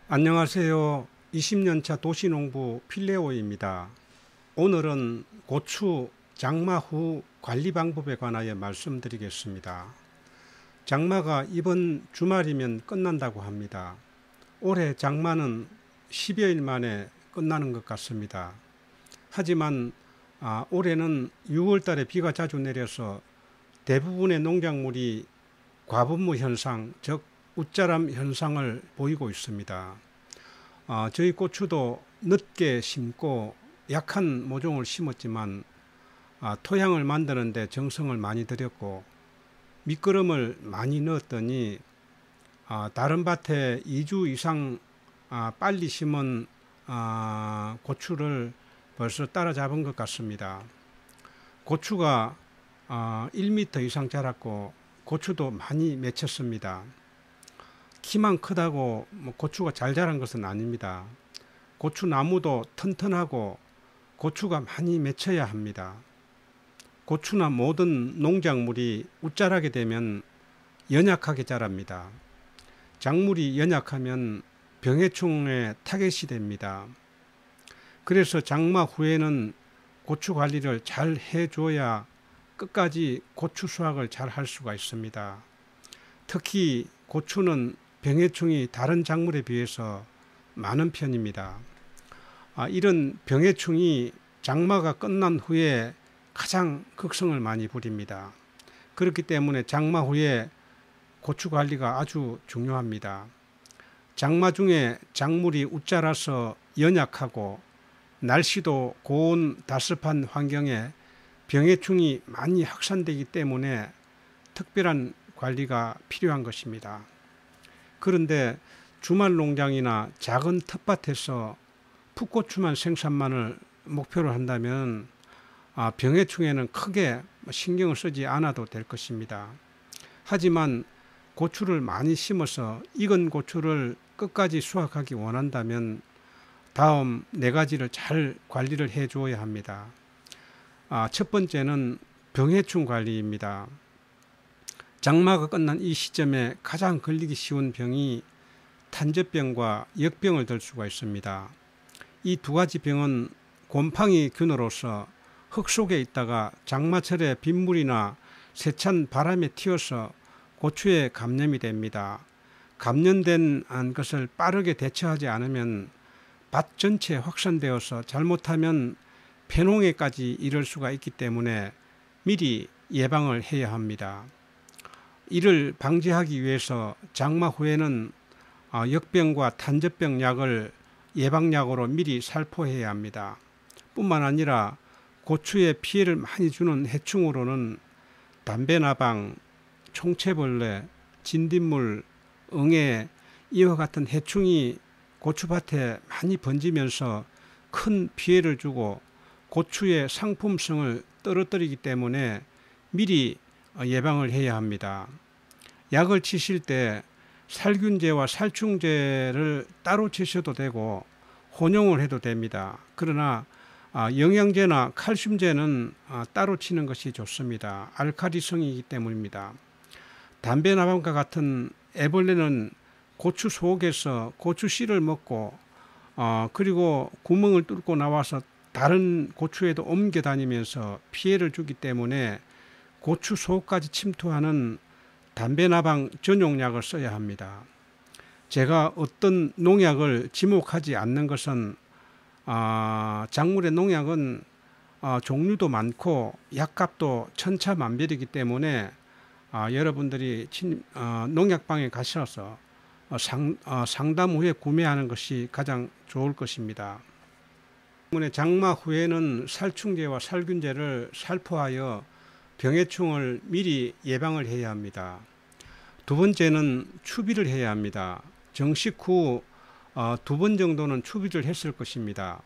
안녕하세요. 20년차 도시농부 필레오입니다. 오늘은 고추 장마 후 관리 방법에 관하여 말씀드리겠습니다. 장마가 이번 주말이면 끝난다고 합니다. 올해 장마는 10여일 만에 끝나는 것 같습니다. 하지만 올해는 6월 달에 비가 자주 내려서 대부분의 농작물이 과분무 현상, 즉 웃자람 현상을 보이고 있습니다. 저희 고추도 늦게 심고 약한 모종을 심었지만 토양을 만드는데 정성을 많이 들였고 밑거름을 많이 넣었더니 다른 밭에 2주 이상 빨리 심은 고추를 벌써 따라잡은 것 같습니다. 고추가 1m 이상 자랐고 고추도 많이 맺혔습니다. 키만 크다고 고추가 잘 자란 것은 아닙니다. 고추 나무도 튼튼하고 고추가 많이 맺혀야 합니다. 고추나 모든 농작물이 웃자라게 되면 연약하게 자랍니다. 작물이 연약하면 병해충에 타겟이 됩니다. 그래서 장마 후에는 고추 관리를 잘 해줘야 끝까지 고추 수확을 잘 할 수가 있습니다. 특히 고추는 병해충이 다른 작물에 비해서 많은 편입니다. 이런 병해충이 장마가 끝난 후에 가장 극성을 많이 부립니다. 그렇기 때문에 장마 후에 고추 관리가 아주 중요합니다. 장마 중에 작물이 웃자라서 연약하고 날씨도 고온 다습한 환경에 병해충이 많이 확산되기 때문에 특별한 관리가 필요한 것입니다. 그런데 주말 농장이나 작은 텃밭에서 풋고추만 생산만을 목표로 한다면 병해충에는 크게 신경을 쓰지 않아도 될 것입니다. 하지만 고추를 많이 심어서 익은 고추를 끝까지 수확하기 원한다면 다음 4가지를 잘 관리를 해 주어야 합니다. 첫 번째는 병해충 관리입니다. 장마가 끝난 이 시점에 가장 걸리기 쉬운 병이 탄저병과 역병을 들 수가 있습니다. 이 2가지 병은 곰팡이 균으로서 흙 속에 있다가 장마철에 빗물이나 세찬 바람에 튀어서 고추에 감염이 됩니다. 감염된 것을 빠르게 대처하지 않으면 밭 전체에 확산되어서 잘못하면 폐농에까지 이를 수가 있기 때문에 미리 예방을 해야 합니다. 이를 방지하기 위해서 장마 후에는 역병과 탄저병 약을 예방약으로 미리 살포해야 합니다. 뿐만 아니라 고추에 피해를 많이 주는 해충으로는 담배나방, 총채벌레, 진딧물, 응애 이와 같은 해충이 고추밭에 많이 번지면서 큰 피해를 주고 고추의 상품성을 떨어뜨리기 때문에 미리 예방을 해야 합니다. 약을 치실 때 살균제와 살충제를 따로 치셔도 되고 혼용을 해도 됩니다. 그러나 영양제나 칼슘제는 따로 치는 것이 좋습니다. 알칼리성이기 때문입니다. 담배나방과 같은 애벌레는 고추 속에서 고추 씨를 먹고 그리고 구멍을 뚫고 나와서 다른 고추에도 옮겨 다니면서 피해를 주기 때문에 고추 속까지 침투하는 담배나방 전용약을 써야 합니다. 제가 어떤 농약을 지목하지 않는 것은 작물의 농약은 종류도 많고 약값도 천차만별이기 때문에 여러분들이 농약방에 가셔서 상담 후에 구매하는 것이 가장 좋을 것입니다. 때문에 장마 후에는 살충제와 살균제를 살포하여 병해충을 미리 예방을 해야 합니다. 2번째는 추비를 해야 합니다. 정식 후 2번 정도는 추비를 했을 것입니다.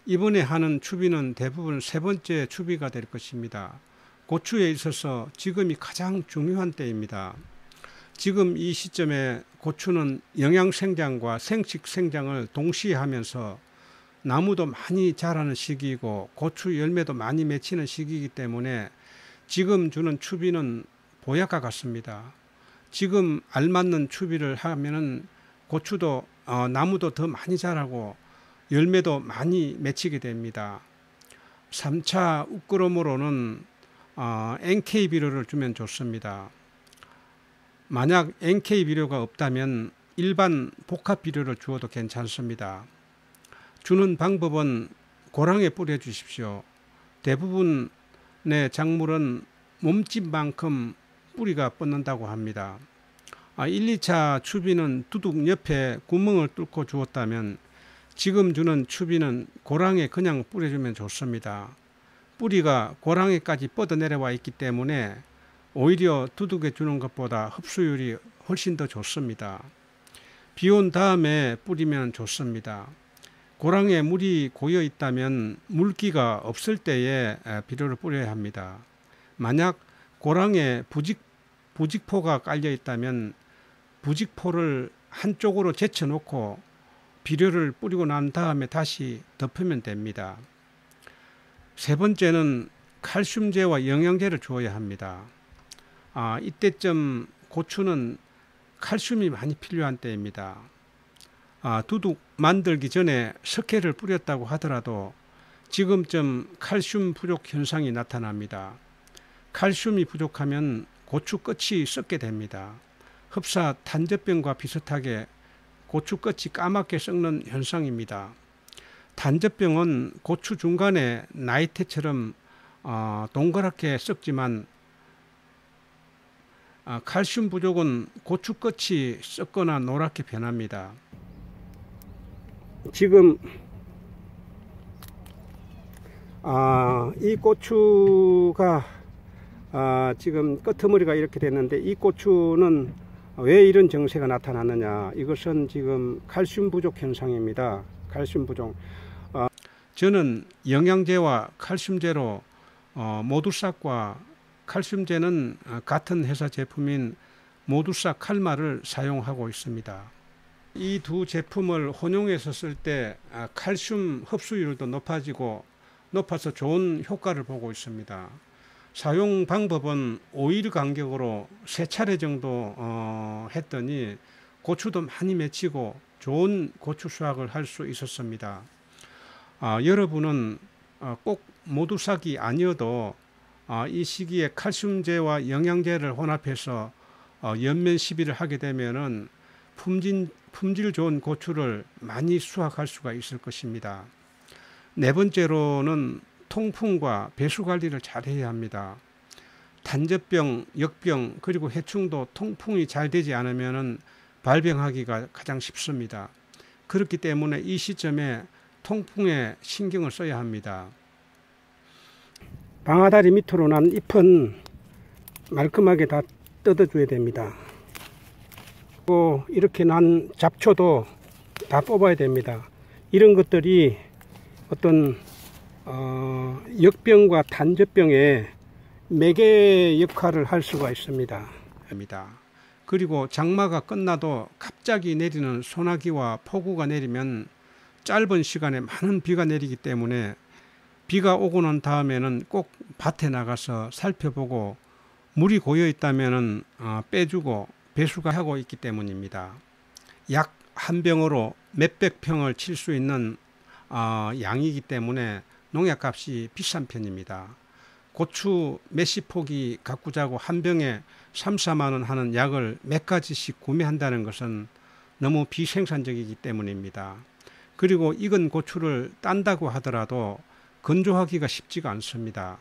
이번에 하는 추비는 대부분 3번째 추비가 될 것입니다. 고추에 있어서 지금이 가장 중요한 때입니다. 지금 이 시점에 고추는 영양생장과 생식생장을 동시에 하면서 나무도 많이 자라는 시기이고 고추 열매도 많이 맺히는 시기이기 때문에 지금 주는 추비는 보약과 같습니다. 지금 알맞는 추비를 하면은 고추도 나무도 더 많이 자라고 열매도 많이 맺히게 됩니다. 3차 웃그름으로는 NK 비료를 주면 좋습니다. 만약 NK 비료가 없다면 일반 복합 비료를 주어도 괜찮습니다. 주는 방법은 고랑에 뿌려 주십시오. 대부분의 작물은 몸집만큼 뿌리가 뻗는다고 합니다. 1, 2차 추비는 두둑 옆에 구멍을 뚫고 주었다면 지금 주는 추비는 고랑에 그냥 뿌려주면 좋습니다. 뿌리가 고랑에까지 뻗어 내려와 있기 때문에 오히려 두둑에 주는 것보다 흡수율이 훨씬 더 좋습니다. 비 온 다음에 뿌리면 좋습니다. 고랑에 물이 고여 있다면 물기가 없을 때에 비료를 뿌려야 합니다. 만약 고랑에 부직포가 깔려 있다면 부직포를 한쪽으로 제쳐 놓고 비료를 뿌리고 난 다음에 다시 덮으면 됩니다. 세 번째는 칼슘제와 영양제를 주어야 합니다. 이때쯤 고추는 칼슘이 많이 필요한 때입니다. 두둑 만들기 전에 석회를 뿌렸다고 하더라도 지금쯤 칼슘 부족 현상이 나타납니다. 칼슘이 부족하면 고추 끝이 썩게 됩니다. 흡사 단접병과 비슷하게 고추 끝이 까맣게 썩는 현상입니다. 단접병은 고추 중간에 나이테처럼 동그랗게 썩지만 칼슘 부족은 고추 끝이 썩거나 노랗게 변합니다. 지금 이 고추가 지금 끄트머리가 이렇게 됐는데 이 고추는 왜 이런 증세가 나타났느냐, 이것은 지금 칼슘 부족 현상입니다. 칼슘 부족. 저는 영양제와 칼슘제로 모두싹과 칼슘제는 같은 회사 제품인 모두싹 칼마를 사용하고 있습니다. 이 두 제품을 혼용해서 쓸 때 칼슘 흡수율도 높아서 좋은 효과를 보고 있습니다. 사용 방법은 5일 간격으로 3차례 정도 했더니 고추도 많이 맺히고 좋은 고추 수확을 할 수 있었습니다. 여러분은 꼭 모두싹이 아니어도 이 시기에 칼슘제와 영양제를 혼합해서 연면 시비를 하게 되면은 품질 좋은 고추를 많이 수확할 수가 있을 것입니다. 네 번째로는 통풍과 배수 관리를 잘 해야 합니다. 단접병, 역병, 그리고 해충도 통풍이 잘 되지 않으면 발병하기가 가장 쉽습니다. 그렇기 때문에 이 시점에 통풍에 신경을 써야 합니다. 방아다리 밑으로 난 잎은 말끔하게 다 뜯어줘야 됩니다. 또 이렇게 난 잡초도 다 뽑아야 됩니다. 이런 것들이 어떤 역병과 단접병의 매개 역할을 할 수가 있습니다. 그리고 장마가 끝나도 갑자기 내리는 소나기와 폭우가 내리면 짧은 시간에 많은 비가 내리기 때문에 비가 오고 난 다음에는 꼭 밭에 나가서 살펴보고 물이 고여 있다면 빼주고 배수가 하고 있기 때문입니다. 약 한 병으로 몇백 평을 칠 수 있는 양이기 때문에 농약값이 비싼 편입니다. 고추 몇십 포기 가꾸자고 한 병에 3, 4만 원 하는 약을 몇 가지씩 구매한다는 것은 너무 비생산적이기 때문입니다. 그리고 익은 고추를 딴다고 하더라도 건조하기가 쉽지가 않습니다.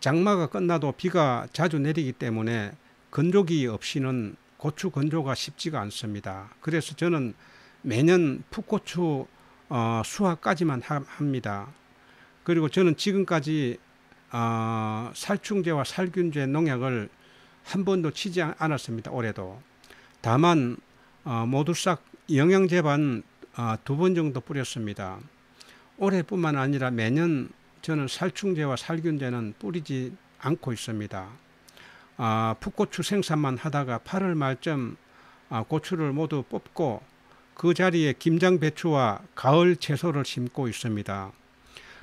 장마가 끝나도 비가 자주 내리기 때문에 건조기 없이는 고추 건조가 쉽지가 않습니다. 그래서 저는 매년 풋고추 수확까지만 합니다. 그리고 저는 지금까지 살충제와 살균제 농약을 한 번도 치지 않았습니다. 올해도. 다만 모두싹 영양제만 2번 정도 뿌렸습니다. 올해뿐만 아니라 매년 저는 살충제와 살균제는 뿌리지 않고 있습니다. 풋고추 생산만 하다가 8월 말쯤 고추를 모두 뽑고 그 자리에 김장 배추와 가을 채소를 심고 있습니다.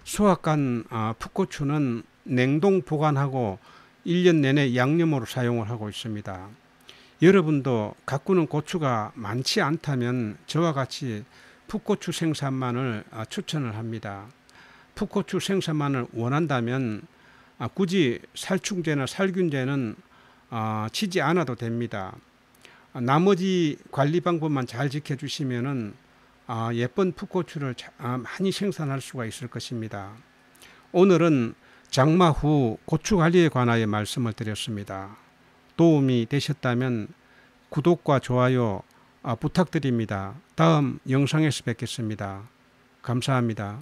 수확한 풋고추는 냉동 보관하고 1년 내내 양념으로 사용을 하고 있습니다. 여러분도 가꾸는 고추가 많지 않다면 저와 같이 풋고추 생산만을 추천을 합니다. 풋고추 생산만을 원한다면 굳이 살충제나 살균제는 치지 않아도 됩니다. 나머지 관리 방법만 잘 지켜주시면은 예쁜 풋고추를 많이 생산할 수가 있을 것입니다. 오늘은 장마 후 고추 관리에 관하여 말씀을 드렸습니다. 도움이 되셨다면 구독과 좋아요 부탁드립니다. 다음 영상에서 뵙겠습니다. 감사합니다.